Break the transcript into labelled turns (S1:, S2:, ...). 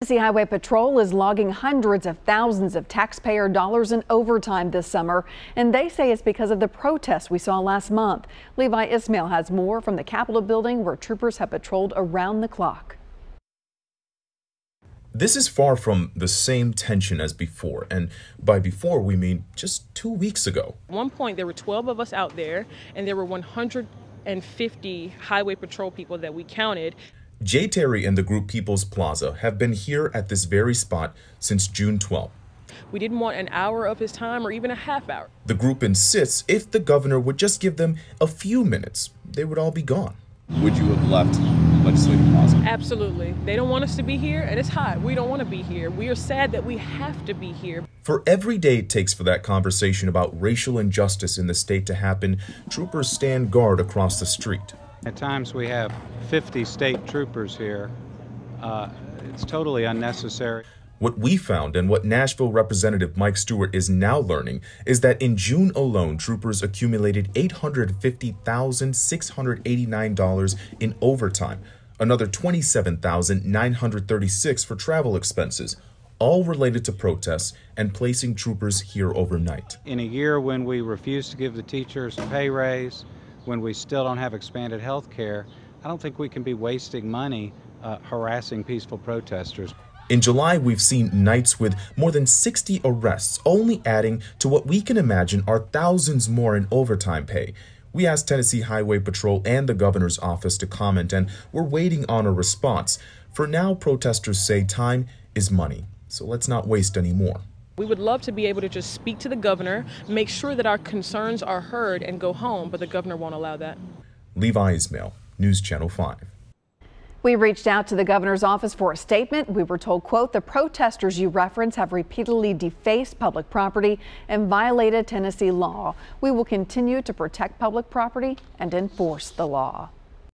S1: Tennessee Highway Patrol is logging hundreds of thousands of taxpayer dollars in overtime this summer, and they say it's because of the protests we saw last month. Levi Ismail has more from the Capitol building, where troopers have patrolled around the clock.
S2: This is far from the same tension as before, and by before we mean just 2 weeks ago.
S3: At one point there were 12 of us out there, and there were 150 highway patrol people that we counted.
S2: Jay Terry and the group People's Plaza have been here at this very spot since June 12th.
S3: We didn't want an hour of his time or even a half hour.
S2: The group insists if the governor would just give them a few minutes, they would all be gone.
S4: Would you have left Legislative Plaza?
S3: Absolutely. They don't want us to be here, and it's hot. We don't want to be here. We are sad that we have to be here.
S2: For every day it takes for that conversation about racial injustice in the state to happen, troopers stand guard across the street.
S5: At times we have 50 state troopers here. It's totally unnecessary.
S2: What we found, and what Nashville Representative Mike Stewart is now learning, is that in June alone, troopers accumulated $850,689 in overtime, another $27,936 for travel expenses, all related to protests and placing troopers here overnight.
S5: In a year when we refuse to give the teachers a pay raise, when we still don't have expanded health care, I don't think we can be wasting money harassing peaceful protesters.
S2: In July, we've seen nights with more than 60 arrests, only adding to what we can imagine are thousands more in overtime pay. We asked Tennessee Highway Patrol and the governor's office to comment, and we're waiting on a response. For now, protesters say time is money, so let's not waste any more.
S3: We would love to be able to just speak to the governor, make sure that our concerns are heard, and go home, but the governor won't allow that.
S2: Levi Ismail, News Channel 5.
S1: We reached out to the governor's office for a statement. We were told, quote, the protesters you reference have repeatedly defaced public property and violated Tennessee law. We will continue to protect public property and enforce the law.